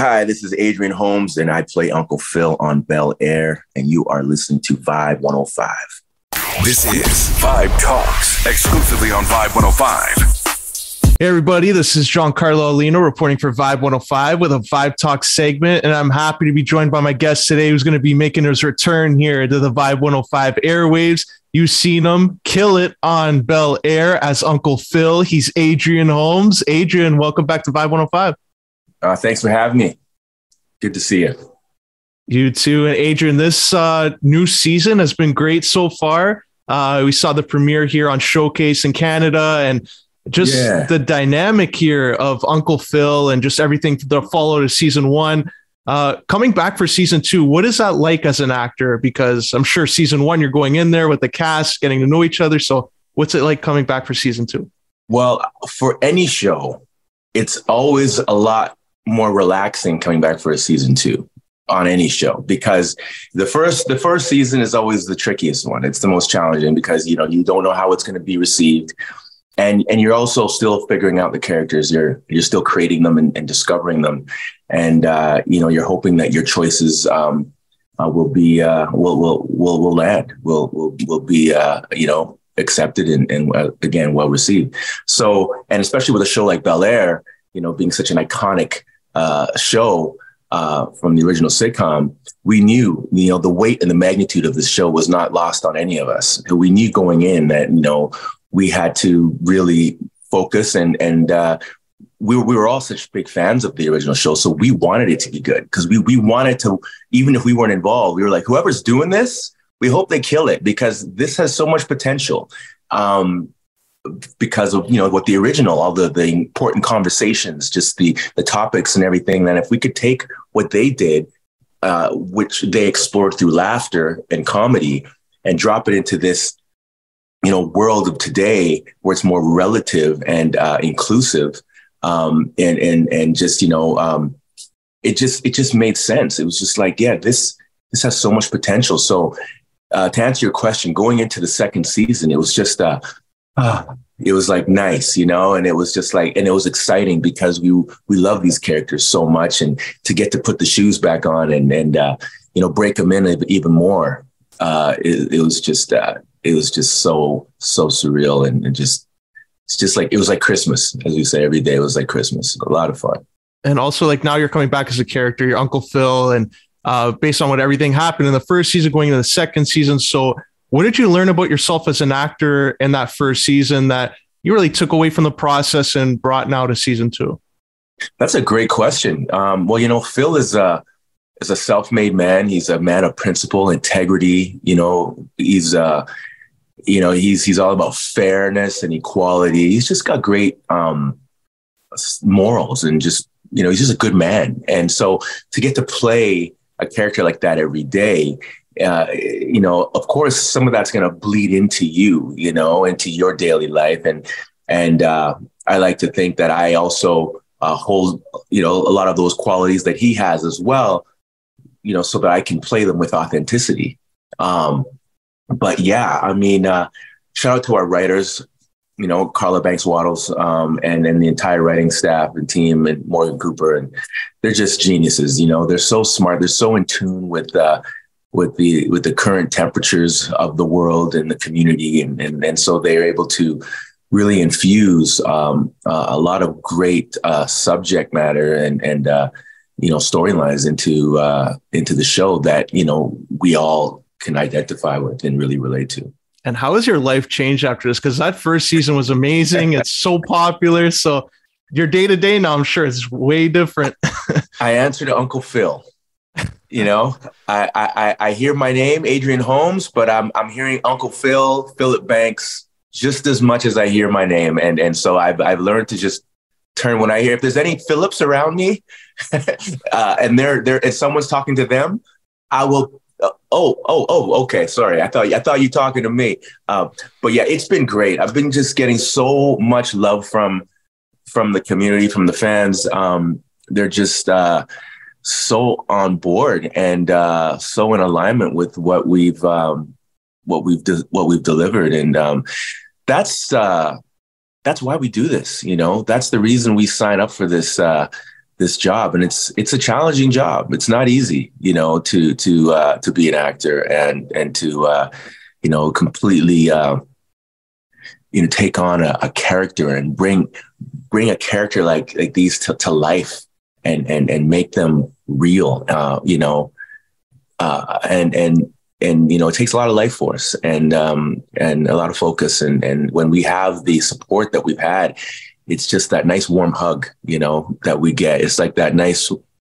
Hi, this is Adrian Holmes, and I play Uncle Phil on Bel-Air, and you are listening to Vibe 105. This is Vibe Talks, exclusively on Vibe 105. Hey everybody, this is Giancarlo Aulino reporting for Vibe 105 with a Vibe Talk segment, and I'm happy to be joined by my guest today who's going to be making his return here to the Vibe 105 airwaves. You've seen him kill it on Bel-Air as Uncle Phil. He's Adrian Holmes. Adrian, welcome back to Vibe 105. Thanks for having me. Good to see you. You too. And Adrian, this new season has been great so far. We saw the premiere here on Showcase in Canada, and just the dynamic here of Uncle Phil and just everything that followed to season one. Coming back for season two, what is that like as an actor? Because I'm sure season one, you're going in there with the cast, getting to know each other. So what's it like coming back for season two? Well, for any show, it's always a lot more relaxing coming back for a season two on any show, because the first season is always the trickiest one. It's the most challenging because, you don't know how it's going to be received. And you're also still figuring out the characters. You're still creating them and discovering them. And, you're hoping that your choices will be will land, will be, accepted and again, well received. So, and especially with a show like Bel-Air, being such an iconic show from the original sitcom, we knew, the weight and the magnitude of this show was not lost on any of us. We knew going in that, we had to really focus and we were all such big fans of the original show. So we wanted it to be good because we wanted to, even if we weren't involved, we were like, whoever's doing this, we hope they kill it because this has so much potential. Because of, what the original, all the important conversations, just the topics and everything, that if we could take what they did, which they explored through laughter and comedy, and drop it into this, world of today where it's more relative and inclusive, and just, it just made sense. It was just like, yeah, this has so much potential. So to answer your question, going into the second season, it was just it was like nice, and it was just like, and it was exciting because we love these characters so much, and to get to put the shoes back on and break them in even more. It was just so surreal and it's just like, it was like Christmas, as we say every day. It was like Christmas. A lot of fun. And also, like, now you're coming back as a character, your Uncle Phil, and based on what everything happened in the first season, going into the second season. So what did you learn about yourself as an actor in that first season that you really took away from the process and brought now to season two? That's a great question. Well, Phil is a self-made man. He's a man of principle, integrity. He's all about fairness and equality. He's just got great morals and just, he's just a good man. And so to get to play a character like that every day, of course, some of that's going to bleed into you, into your daily life. And I like to think that I also hold, a lot of those qualities that he has as well, so that I can play them with authenticity. But yeah, I mean, shout out to our writers, Carla Banks Waddles, and the entire writing staff and team, and Morgan Cooper, and they're just geniuses. They're so smart. They're so in tune with the current temperatures of the world and the community. And so they're able to really infuse a lot of great subject matter and storylines into the show that, we all can identify with and really relate to. And how has your life changed after this? Because that first season was amazing. It's so popular. So your day to day now, I'm sure, is way different. I answer to Uncle Phil. I hear my name, Adrian Holmes, but I'm hearing Uncle Phil, Philip Banks, just as much as I hear my name. And so I've learned to just turn when I hear, if there's any Phillips around me and if someone's talking to them, I will, okay. Sorry. I thought you talking to me. But yeah, it's been great. I've been just getting so much love from the community, from the fans. They're just, so on board and so in alignment with what we've delivered, and that's why we do this. That's the reason we sign up for this this job, and it's a challenging job. It's not easy, you know, to be an actor and to you know, completely you know, take on a character and bring a character like these to life and make them real, you know, and you know, it takes a lot of life force and a lot of focus, and when we have the support that we've had, it's just that nice warm hug, you know, that we get. It's like that nice,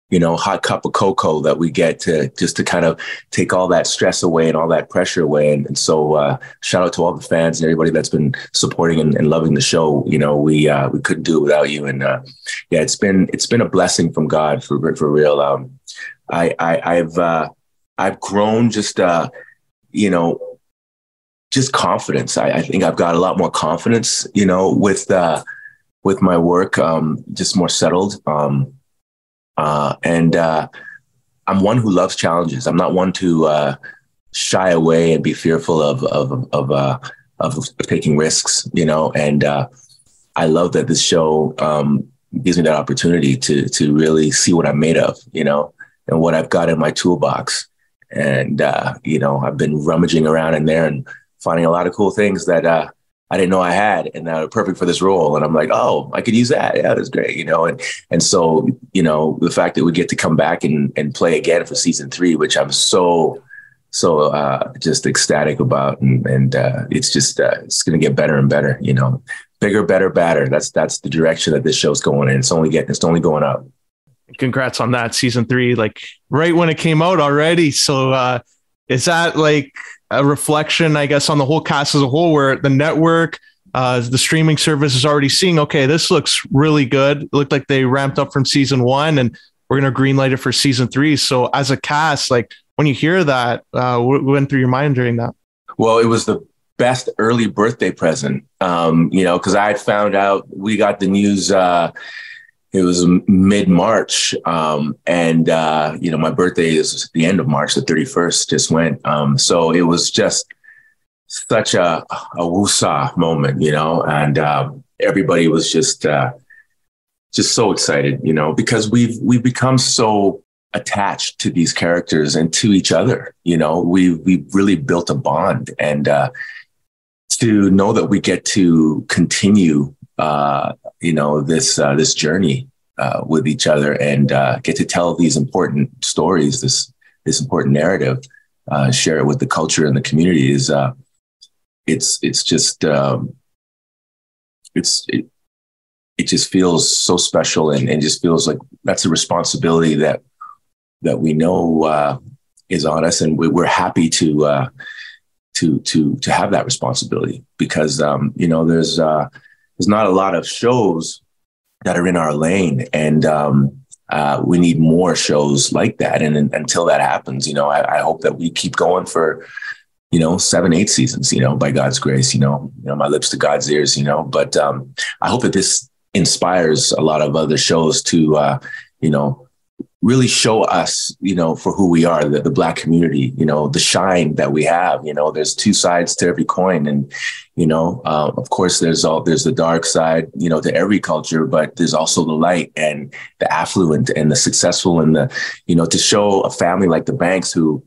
you know, hot cup of cocoa that we get to kind of take all that stress away and all that pressure away. And so shout out to all the fans and everybody that's been supporting and loving the show. You know, we couldn't do it without you. And yeah, it's been a blessing from God for real. I've grown just, you know, just confidence. I think I've got a lot more confidence, you know, with my work, just more settled. And I'm one who loves challenges. I'm not one to shy away and be fearful of taking risks, you know. And I love that this show gives me that opportunity to really see what I'm made of, you know, and what I've got in my toolbox. And you know, I've been rummaging around in there and finding a lot of cool things that I didn't know I had, and that are perfect for this role. And I'm like, oh, I could use that. Yeah, that's great, you know. And so, you know, the fact that we get to come back and play again for season 3, which I'm so just ecstatic about, and it's just it's going to get better and better, you know, bigger, better, badder. That's the direction that this show's going in. It's only going up. Congrats on that, season 3, like right when it came out already. So is that like a reflection, I guess, on the whole cast as a whole, where the network, the streaming service is already seeing, okay, this looks really good. It looked like they ramped up from season 1 and we're going to greenlight it for season 3. So as a cast, like when you hear that, what went through your mind during that? Well, it was the best early birthday present, you know, because I had found out, we got the news, it was mid-March, and you know, my birthday is the end of March, the 31st just went. So it was just such a woosah moment, you know, and everybody was just so excited, you know, because we've become so attached to these characters and to each other. You know, we've really built a bond, and to know that we get to continue you know, this journey with each other, and get to tell these important stories, this important narrative, share it with the culture and the community is it's just it just feels so special, and just feels like that's a responsibility that we know is on us, and we're happy to have that responsibility, because you know, there's not a lot of shows that are in our lane, and we need more shows like that. And until that happens, you know, I hope that we keep going for, you know, 7, 8 seasons, you know, by God's grace, you know, my lips to God's ears, you know. But I hope that this inspires a lot of other shows to, you know, really show us, you know, for who we are, the Black community, you know, the shine that we have. You know, there's 2 sides to every coin, and you know, of course, there's the dark side, you know, to every culture, but there's also the light and the affluent and the successful, and the, you know, to show a family like the Banks who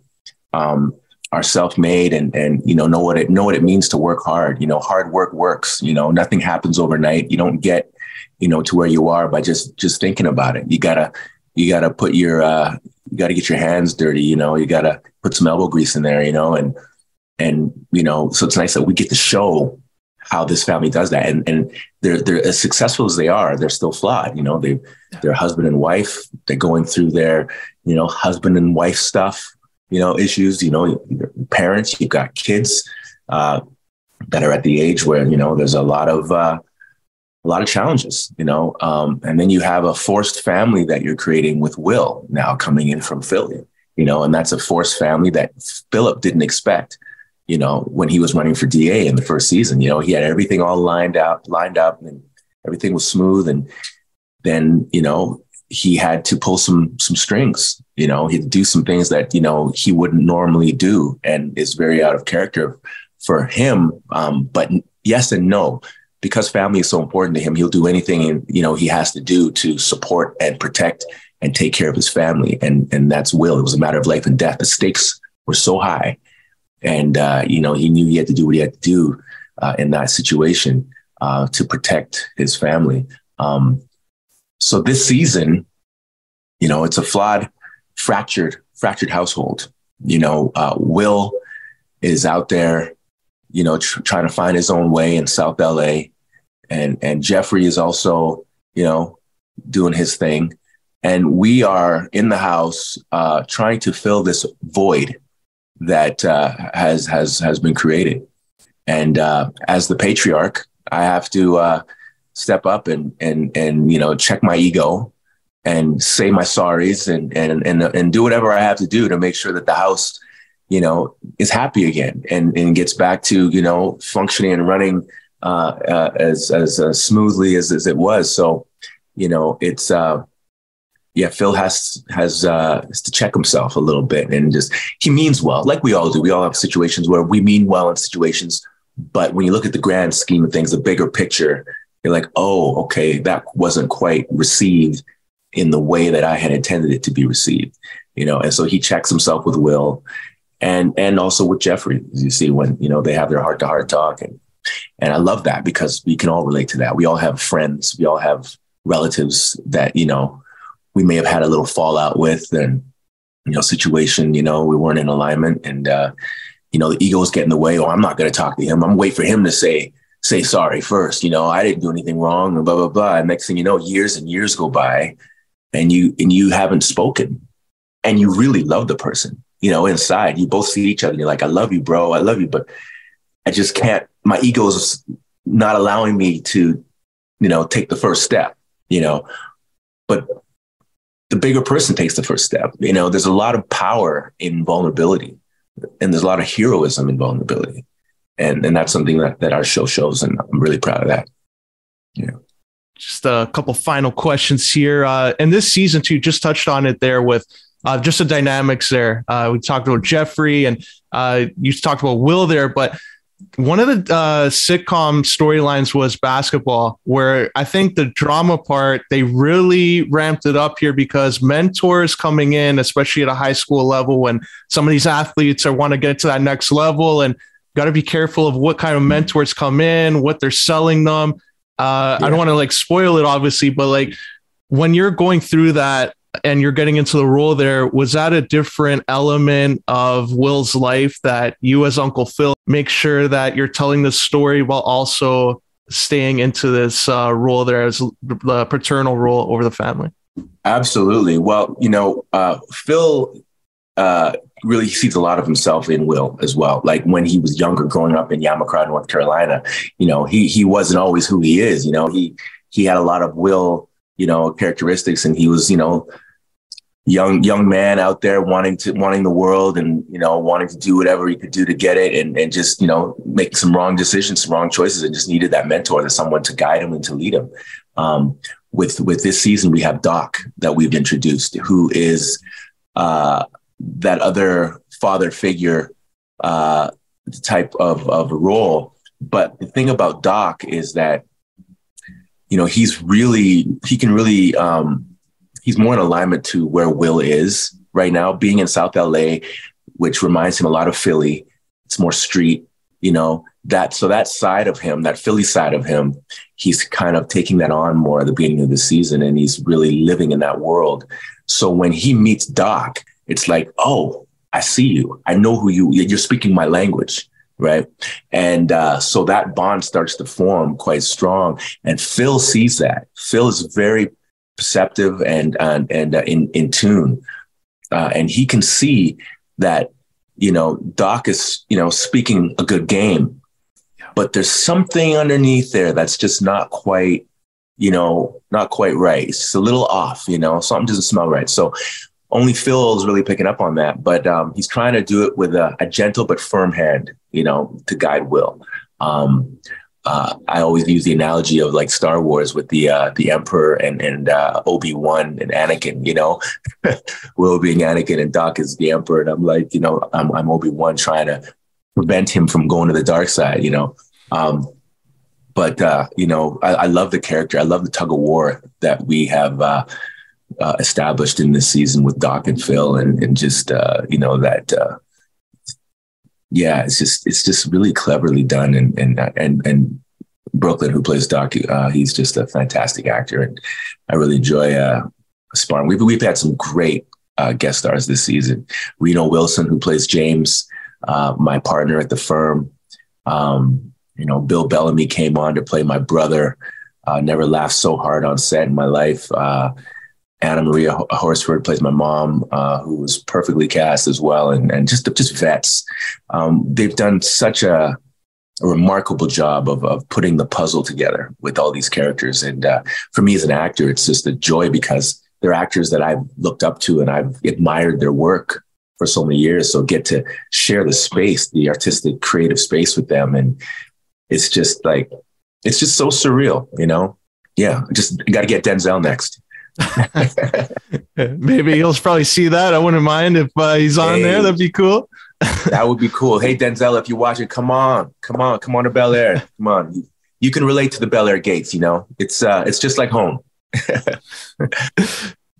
are self-made and you know what it means to work hard. You know, hard work works. You know, nothing happens overnight. You don't get, you know, to where you are by just thinking about it. You gotta put your, you gotta get your hands dirty, you know, you gotta put some elbow grease in there, you know, and, you know, so it's nice that we get to show how this family does that. And they're as successful as they are, they're still flawed. You know, they're husband and wife, they're going through their, you know, husband and wife stuff, you know, issues, you know, parents, you've got kids that are at the age where, you know, there's a lot of challenges, you know, and then you have a forced family that you're creating with Will now coming in from Philly, you know, and that's a forced family that Philip didn't expect, you know, when he was running for DA in the first season. You know, he had everything all lined up and everything was smooth. And then, you know, he had to pull some strings, you know, he had to do some things that, you know, he wouldn't normally do, and is very out of character for him. But yes and no. because family is so important to him, he'll do anything, he has to do to support and protect and take care of his family. And that's Will. It was a matter of life and death. The stakes were so high. And, he knew he had to do what he had to do in that situation to protect his family. So this season, it's a flawed, fractured household. Will is out there, trying to find his own way in South LA. And Jeffrey is also, doing his thing. And we are in the house trying to fill this void that has been created. And as the patriarch, I have to step up and check my ego and say my sorries and do whatever I have to do to make sure that the house, is happy again and gets back to, functioning and running as smoothly as it was. So, it's Phil has to check himself a little bit, and he means well, like we all do. We all have situations where we mean well in situations, but when you look at the grand scheme of things, the bigger picture, you're like, oh, okay, that wasn't quite received in the way that I had intended it to be received, and so he checks himself with Will and also with Jeffrey, as you see when, they have their heart to heart talk. And I love that because we can all relate to that. We all have friends, we all have relatives that, we may have had a little fallout with, and, situation, we weren't in alignment, and, the ego is getting in the way. Oh, I'm not going to talk to him. I'm waiting for him to say sorry first. I didn't do anything wrong, and blah, blah, blah. And next thing you know, years and years go by and you haven't spoken, and you really love the person, inside. You both see each other and you're like, I love you, bro. I love you. But I just can't, my ego is not allowing me to, take the first step, but the bigger person takes the first step. There's a lot of power in vulnerability, and there's a lot of heroism in vulnerability. And that's something that our show shows. And I'm really proud of that. Just a couple final questions here. And this season too, just touched on it there with just the dynamics there. We talked about Jeffrey, and you talked about Will there, but one of the sitcom storylines was basketball, where I think the drama part, they really ramped it up here because mentors coming in, especially at a high school level, when some of these athletes want to get to that next level, and got to be careful of what kind of mentors come in, what they're selling them. I don't want to spoil it, obviously, but when you're going through that and you're getting into the role there, was that a different element of Will's life that you as Uncle Phil make sure that you're telling the story while also staying into this role there as the paternal role over the family? Absolutely. Well, Phil really sees a lot of himself in Will as well. Like when he was younger, growing up in Yamacraw, North Carolina, he wasn't always who he is. He had a lot of Will, characteristics, and he was, young man out there wanting the world, and, wanting to do whatever he could do to get it, and just, make some wrong decisions, some wrong choices, and just needed that mentor, someone to guide him and to lead him. With this season, we have Doc that we've introduced, who is that other father figure type of role. But the thing about Doc is that, he's more in alignment to where Will is right now, being in South LA, which reminds him a lot of Philly. It's more street, that side of him, that Philly side of him, he's kind of taking that on more at the beginning of the season, and he's really living in that world. So when he meets Doc, it's like, oh, I see you. I know who you're speaking my language. Right. And so that bond starts to form quite strong. And Phil sees that. Phil is very perceptive and in tune. And he can see that, Doc is, speaking a good game, but there's something underneath there that's just not quite right. It's just a little off, something doesn't smell right. So only Phil is really picking up on that, but he's trying to do it with a gentle but firm hand, to guide Will. I always use the analogy of like Star Wars with the Emperor and Obi-Wan and Anakin, Will being Anakin and Doc is the Emperor. And I'm like, I'm Obi-Wan trying to prevent him from going to the dark side, But, I love the character. I love the tug of war that we have established in this season with Doc and Phil, and just, it's just really cleverly done. And Brooklyn, who plays Doc, he's just a fantastic actor. And I really enjoy sparring. We've had some great guest stars this season. Reno Wilson, who plays James, my partner at the firm. Bill Bellamy came on to play my brother. Never laughed so hard on set in my life. Anna Maria Horsford plays my mom, who was perfectly cast as well. And just vets. They've done such a remarkable job of putting the puzzle together with all these characters. And for me as an actor, it's just a joy because they're actors that I've looked up to and I've admired their work for so many years. So get to share the space, the artistic, creative space with them. And it's just so surreal, Yeah, just got to get Denzel next. Maybe he'll probably see that. I wouldn't mind if he's on there. That'd be cool. That would be cool. Hey, Denzel, if you're watching, come on to Bel-Air. Come on. You can relate to the Bel-Air gates, It's just like home.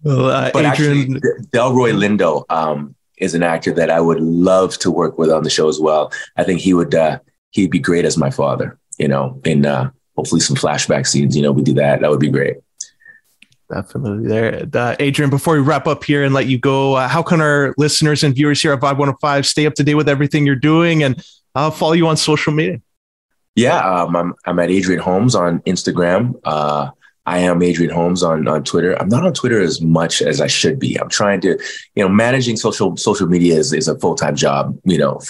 Well, but Adrian... actually, Delroy Lindo is an actor that I would love to work with on the show as well. I think he'd be great as my father, in hopefully some flashback scenes, we do that. That would be great. Definitely there. Adrian, before we wrap up here and let you go, how can our listeners and viewers here at Vibe 105 stay up to date with everything you're doing and follow you on social media? Yeah, I'm at Adrian Holmes on Instagram. I am Adrian Holmes on Twitter. I'm not on Twitter as much as I should be. I'm trying to, managing social media is a full-time job,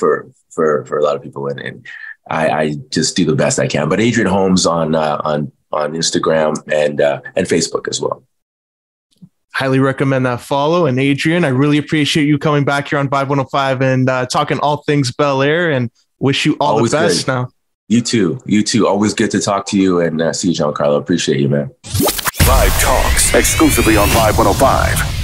for a lot of people. And I just do the best I can. But Adrian Holmes on Instagram and Facebook as well. Highly recommend that follow. And Adrian, I really appreciate you coming back here on Vibe 105 and talking all things Bel-Air, and wish you all the best now. You too. Always good to talk to you and see you, Giancarlo. Appreciate you, man. Vibe Talks exclusively on Vibe 105.